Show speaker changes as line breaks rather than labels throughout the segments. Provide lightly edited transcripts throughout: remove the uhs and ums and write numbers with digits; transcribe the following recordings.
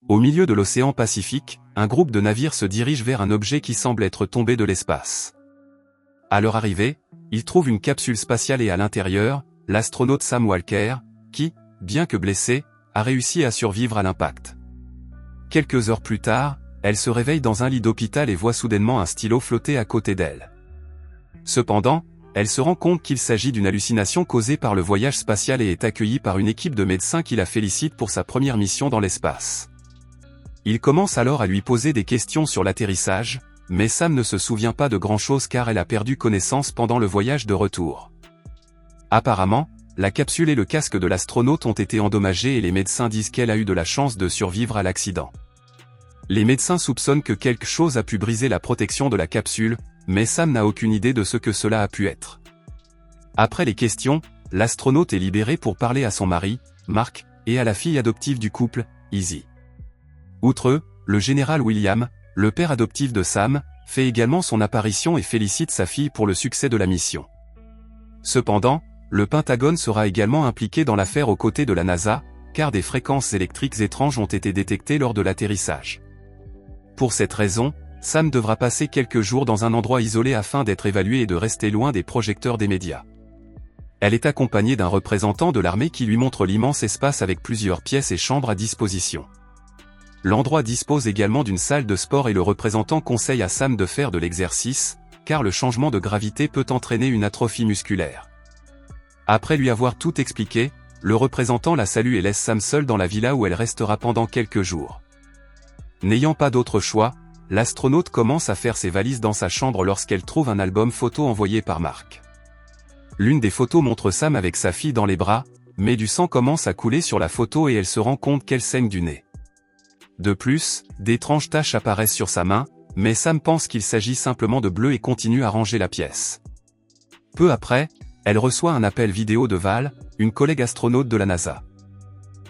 Au milieu de l'océan Pacifique, un groupe de navires se dirige vers un objet qui semble être tombé de l'espace. À leur arrivée, ils trouvent une capsule spatiale et à l'intérieur, l'astronaute Sam Walker, qui, bien que blessée, a réussi à survivre à l'impact. Quelques heures plus tard, elle se réveille dans un lit d'hôpital et voit soudainement un stylo flotter à côté d'elle. Cependant, elle se rend compte qu'il s'agit d'une hallucination causée par le voyage spatial et est accueillie par une équipe de médecins qui la félicite pour sa première mission dans l'espace. Il commence alors à lui poser des questions sur l'atterrissage, mais Sam ne se souvient pas de grand-chose car elle a perdu connaissance pendant le voyage de retour. Apparemment, la capsule et le casque de l'astronaute ont été endommagés et les médecins disent qu'elle a eu de la chance de survivre à l'accident. Les médecins soupçonnent que quelque chose a pu briser la protection de la capsule, mais Sam n'a aucune idée de ce que cela a pu être. Après les questions, l'astronaute est libéré pour parler à son mari, Mark, et à la fille adoptive du couple, Izzy. Outre eux, le général William, le père adoptif de Sam, fait également son apparition et félicite sa fille pour le succès de la mission. Cependant, le Pentagone sera également impliqué dans l'affaire aux côtés de la NASA, car des fréquences électriques étranges ont été détectées lors de l'atterrissage. Pour cette raison, Sam devra passer quelques jours dans un endroit isolé afin d'être évalué et de rester loin des projecteurs des médias. Elle est accompagnée d'un représentant de l'armée qui lui montre l'immense espace avec plusieurs pièces et chambres à disposition. L'endroit dispose également d'une salle de sport et le représentant conseille à Sam de faire de l'exercice, car le changement de gravité peut entraîner une atrophie musculaire. Après lui avoir tout expliqué, le représentant la salue et laisse Sam seule dans la villa où elle restera pendant quelques jours. N'ayant pas d'autre choix, l'astronaute commence à faire ses valises dans sa chambre lorsqu'elle trouve un album photo envoyé par Mark. L'une des photos montre Sam avec sa fille dans les bras, mais du sang commence à couler sur la photo et elle se rend compte qu'elle saigne du nez. De plus, d'étranges taches apparaissent sur sa main, mais Sam pense qu'il s'agit simplement de bleu et continue à ranger la pièce. Peu après, elle reçoit un appel vidéo de Val, une collègue astronaute de la NASA.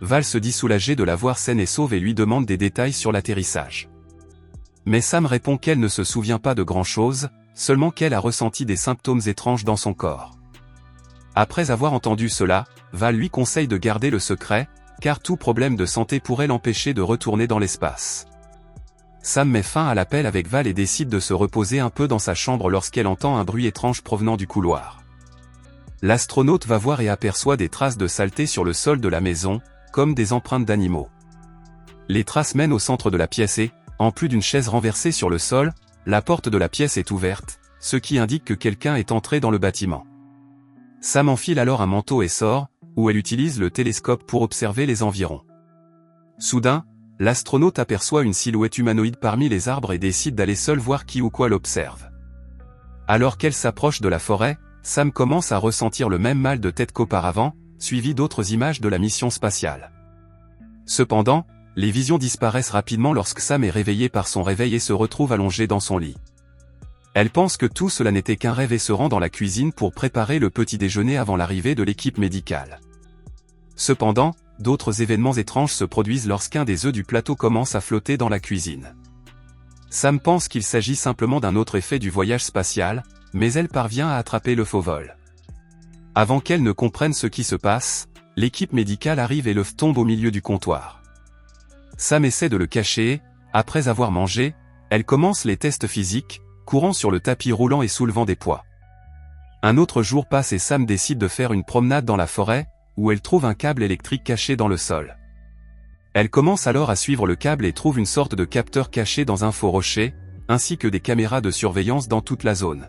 Val se dit soulagée de la voir saine et sauve et lui demande des détails sur l'atterrissage. Mais Sam répond qu'elle ne se souvient pas de grand-chose, seulement qu'elle a ressenti des symptômes étranges dans son corps. Après avoir entendu cela, Val lui conseille de garder le secret, car tout problème de santé pourrait l'empêcher de retourner dans l'espace. Sam met fin à l'appel avec Val et décide de se reposer un peu dans sa chambre lorsqu'elle entend un bruit étrange provenant du couloir. L'astronaute va voir et aperçoit des traces de saleté sur le sol de la maison, comme des empreintes d'animaux. Les traces mènent au centre de la pièce et, en plus d'une chaise renversée sur le sol, la porte de la pièce est ouverte, ce qui indique que quelqu'un est entré dans le bâtiment. Sam enfile alors un manteau et sort, où elle utilise le télescope pour observer les environs. Soudain, l'astronaute aperçoit une silhouette humanoïde parmi les arbres et décide d'aller seule voir qui ou quoi l'observe. Alors qu'elle s'approche de la forêt, Sam commence à ressentir le même mal de tête qu'auparavant, suivi d'autres images de la mission spatiale. Cependant, les visions disparaissent rapidement lorsque Sam est réveillé par son réveil et se retrouve allongé dans son lit. Elle pense que tout cela n'était qu'un rêve et se rend dans la cuisine pour préparer le petit déjeuner avant l'arrivée de l'équipe médicale. Cependant, d'autres événements étranges se produisent lorsqu'un des œufs du plateau commence à flotter dans la cuisine. Sam pense qu'il s'agit simplement d'un autre effet du voyage spatial, mais elle parvient à attraper le faux vol. Avant qu'elle ne comprenne ce qui se passe, l'équipe médicale arrive et l'œuf tombe au milieu du comptoir. Sam essaie de le cacher et, après avoir mangé, elle commence les tests physiques, courant sur le tapis roulant et soulevant des poids. Un autre jour passe et Sam décide de faire une promenade dans la forêt, où elle trouve un câble électrique caché dans le sol. Elle commence alors à suivre le câble et trouve une sorte de capteur caché dans un faux rocher, ainsi que des caméras de surveillance dans toute la zone.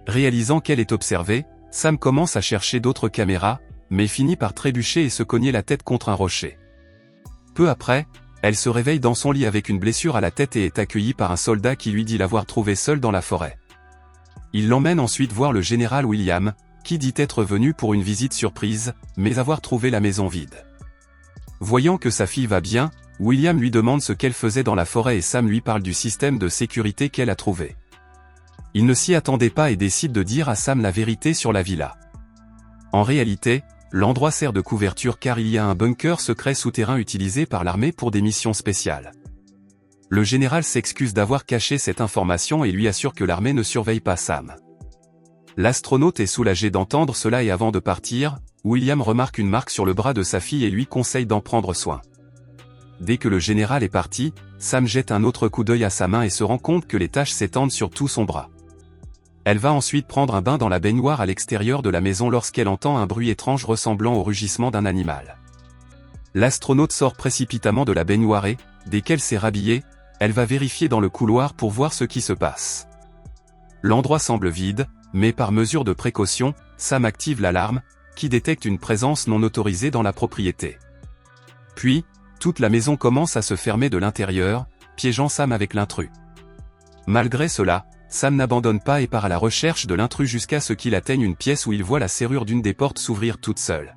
Réalisant qu'elle est observée, Sam commence à chercher d'autres caméras, mais finit par trébucher et se cogner la tête contre un rocher. Peu après, elle se réveille dans son lit avec une blessure à la tête et est accueillie par un soldat qui lui dit l'avoir trouvée seule dans la forêt. Il l'emmène ensuite voir le général William, qui dit être venu pour une visite surprise, mais avoir trouvé la maison vide. Voyant que sa fille va bien, William lui demande ce qu'elle faisait dans la forêt et Sam lui parle du système de sécurité qu'elle a trouvé. Il ne s'y attendait pas et décide de dire à Sam la vérité sur la villa. En réalité, l'endroit sert de couverture car il y a un bunker secret souterrain utilisé par l'armée pour des missions spéciales. Le général s'excuse d'avoir caché cette information et lui assure que l'armée ne surveille pas Sam. L'astronaute est soulagé d'entendre cela et avant de partir, William remarque une marque sur le bras de sa fille et lui conseille d'en prendre soin. dès que le général est parti, Sam jette un autre coup d'œil à sa main et se rend compte que les taches s'étendent sur tout son bras. Elle va ensuite prendre un bain dans la baignoire à l'extérieur de la maison lorsqu'elle entend un bruit étrange ressemblant au rugissement d'un animal. L'astronaute sort précipitamment de la baignoire et, dès qu'elle s'est rhabillée, elle va vérifier dans le couloir pour voir ce qui se passe. L'endroit semble vide, mais par mesure de précaution, Sam active l'alarme, qui détecte une présence non autorisée dans la propriété. Puis, toute la maison commence à se fermer de l'intérieur, piégeant Sam avec l'intrus. Malgré cela, Sam n'abandonne pas et part à la recherche de l'intrus jusqu'à ce qu'il atteigne une pièce où il voit la serrure d'une des portes s'ouvrir toute seule.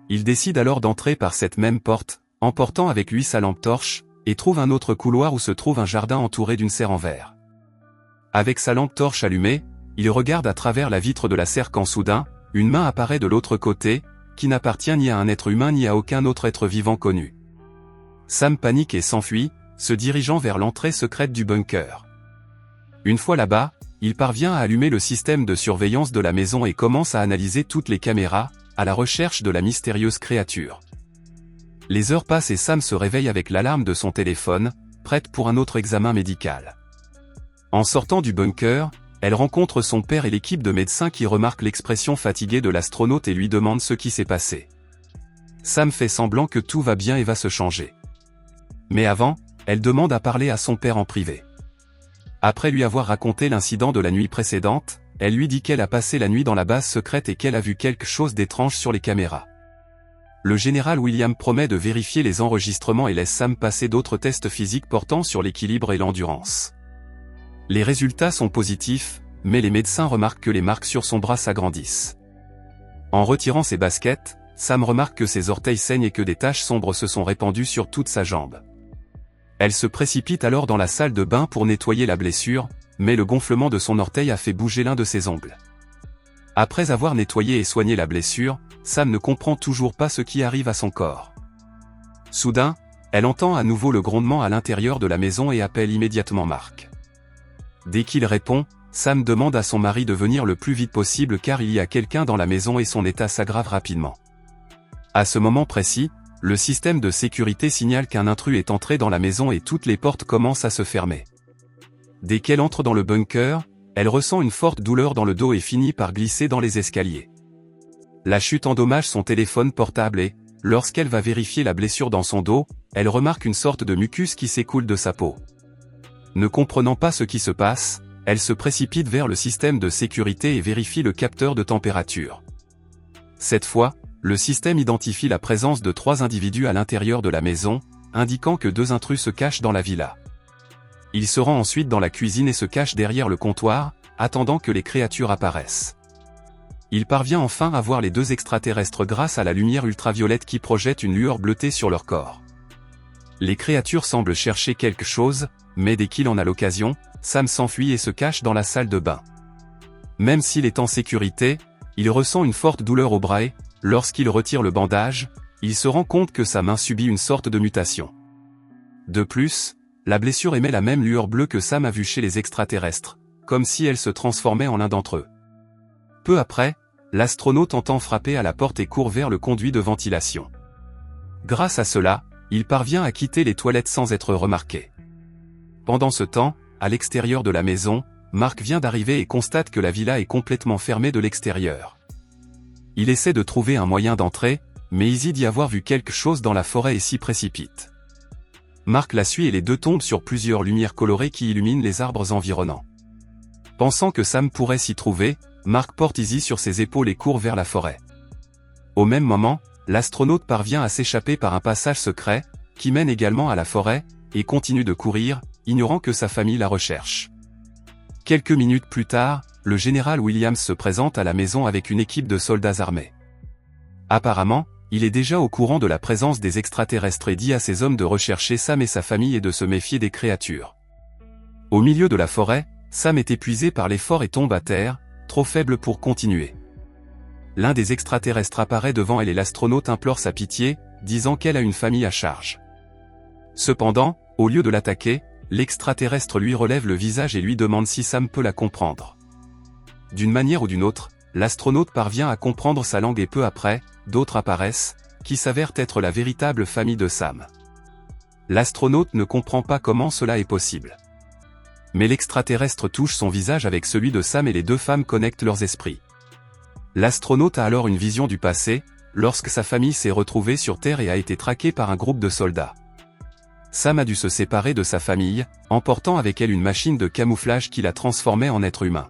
Il décide alors d'entrer par cette même porte, emportant avec lui sa lampe torche, et trouve un autre couloir où se trouve un jardin entouré d'une serre en verre. Avec sa lampe torche allumée, il regarde à travers la vitre de la serre quand soudain, une main apparaît de l'autre côté, qui n'appartient ni à un être humain ni à aucun autre être vivant connu. Sam panique et s'enfuit, se dirigeant vers l'entrée secrète du bunker. Une fois là-bas, il parvient à allumer le système de surveillance de la maison et commence à analyser toutes les caméras, à la recherche de la mystérieuse créature. Les heures passent et Sam se réveille avec l'alarme de son téléphone, prête pour un autre examen médical. En sortant du bunker, elle rencontre son père et l'équipe de médecins qui remarquent l'expression fatiguée de l'astronaute et lui demandent ce qui s'est passé. Sam fait semblant que tout va bien et va se changer. Mais avant, elle demande à parler à son père en privé. Après lui avoir raconté l'incident de la nuit précédente, elle lui dit qu'elle a passé la nuit dans la base secrète et qu'elle a vu quelque chose d'étrange sur les caméras. Le général William promet de vérifier les enregistrements et laisse Sam passer d'autres tests physiques portant sur l'équilibre et l'endurance. Les résultats sont positifs, mais les médecins remarquent que les marques sur son bras s'agrandissent. En retirant ses baskets, Sam remarque que ses orteils saignent et que des taches sombres se sont répandues sur toute sa jambe. Elle se précipite alors dans la salle de bain pour nettoyer la blessure, mais le gonflement de son orteil a fait bouger l'un de ses ongles. Après avoir nettoyé et soigné la blessure, Sam ne comprend toujours pas ce qui arrive à son corps. Soudain, elle entend à nouveau le grondement à l'intérieur de la maison et appelle immédiatement Mark. Dès qu'il répond, Sam demande à son mari de venir le plus vite possible car il y a quelqu'un dans la maison et son état s'aggrave rapidement. À ce moment précis, le système de sécurité signale qu'un intrus est entré dans la maison et toutes les portes commencent à se fermer. Dès qu'elle entre dans le bunker, elle ressent une forte douleur dans le dos et finit par glisser dans les escaliers. La chute endommage son téléphone portable et, lorsqu'elle va vérifier la blessure dans son dos, elle remarque une sorte de mucus qui s'écoule de sa peau. Ne comprenant pas ce qui se passe, elle se précipite vers le système de sécurité et vérifie le capteur de température. Cette fois, le système identifie la présence de 3 individus à l'intérieur de la maison, indiquant que 2 intrus se cachent dans la villa. Il se rend ensuite dans la cuisine et se cache derrière le comptoir, attendant que les créatures apparaissent. Il parvient enfin à voir les 2 extraterrestres grâce à la lumière ultraviolette qui projette une lueur bleutée sur leur corps. Les créatures semblent chercher quelque chose, mais dès qu'il en a l'occasion, Sam s'enfuit et se cache dans la salle de bain. Même s'il est en sécurité, il ressent une forte douleur au bras et, lorsqu'il retire le bandage, il se rend compte que sa main subit une sorte de mutation. De plus, la blessure émet la même lueur bleue que Sam a vue chez les extraterrestres, comme si elle se transformait en l'un d'entre eux. Peu après, l'astronaute entend frapper à la porte et court vers le conduit de ventilation. Grâce à cela, il parvient à quitter les toilettes sans être remarqué. Pendant ce temps, à l'extérieur de la maison, Mark vient d'arriver et constate que la villa est complètement fermée de l'extérieur. Il essaie de trouver un moyen d'entrer, mais hésite d'y avoir vu quelque chose dans la forêt et s'y précipite. Mark la suit et les deux tombent sur plusieurs lumières colorées qui illuminent les arbres environnants. Pensant que Sam pourrait s'y trouver, Mark porte Izzy sur ses épaules et court vers la forêt. Au même moment, l'astronaute parvient à s'échapper par un passage secret, qui mène également à la forêt, et continue de courir, ignorant que sa famille la recherche. Quelques minutes plus tard, le général Williams se présente à la maison avec une équipe de soldats armés. Apparemment, il est déjà au courant de la présence des extraterrestres et dit à ses hommes de rechercher Sam et sa famille et de se méfier des créatures. Au milieu de la forêt, Sam est épuisé par l'effort et tombe à terre, trop faible pour continuer. L'un des extraterrestres apparaît devant elle et l'astronaute implore sa pitié, disant qu'elle a une famille à charge. Cependant, au lieu de l'attaquer, l'extraterrestre lui relève le visage et lui demande si Sam peut la comprendre. D'une manière ou d'une autre, l'astronaute parvient à comprendre sa langue et peu après, d'autres apparaissent, qui s'avèrent être la véritable famille de Sam. L'astronaute ne comprend pas comment cela est possible. Mais l'extraterrestre touche son visage avec celui de Sam et les deux femmes connectent leurs esprits. L'astronaute a alors une vision du passé, lorsque sa famille s'est retrouvée sur Terre et a été traquée par un groupe de soldats. Sam a dû se séparer de sa famille, emportant avec elle une machine de camouflage qui la transformait en être humain.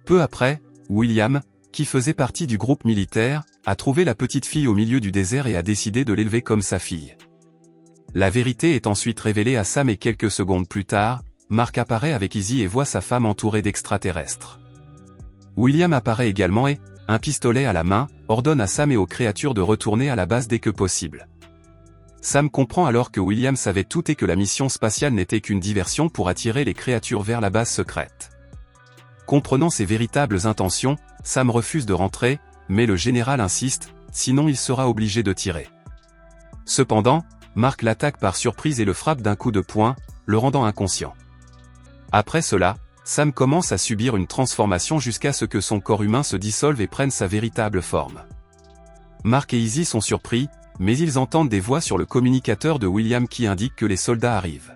Peu après, William, qui faisait partie du groupe militaire, a trouvé la petite fille au milieu du désert et a décidé de l'élever comme sa fille. La vérité est ensuite révélée à Sam et quelques secondes plus tard, Mark apparaît avec Izzy et voit sa femme entourée d'extraterrestres. William apparaît également et, un pistolet à la main, ordonne à Sam et aux créatures de retourner à la base dès que possible. Sam comprend alors que William savait tout et que la mission spatiale n'était qu'une diversion pour attirer les créatures vers la base secrète. Comprenant ses véritables intentions, Sam refuse de rentrer, mais le général insiste, sinon il sera obligé de tirer. Cependant, Mark l'attaque par surprise et le frappe d'un coup de poing, le rendant inconscient. Après cela, Sam commence à subir une transformation jusqu'à ce que son corps humain se dissolve et prenne sa véritable forme. Mark et Izzy sont surpris, mais ils entendent des voix sur le communicateur de William qui indiquent que les soldats arrivent.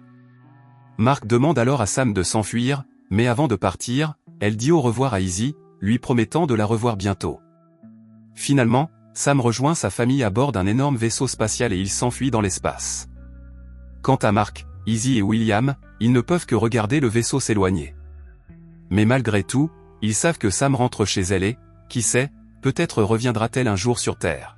Mark demande alors à Sam de s'enfuir, mais avant de partir, elle dit au revoir à Izzy, lui promettant de la revoir bientôt. Finalement, Sam rejoint sa famille à bord d'un énorme vaisseau spatial et il s'enfuit dans l'espace. Quant à Mark, Izzy et William, ils ne peuvent que regarder le vaisseau s'éloigner. Mais malgré tout, ils savent que Sam rentre chez elle et, qui sait, peut-être reviendra-t-elle un jour sur Terre.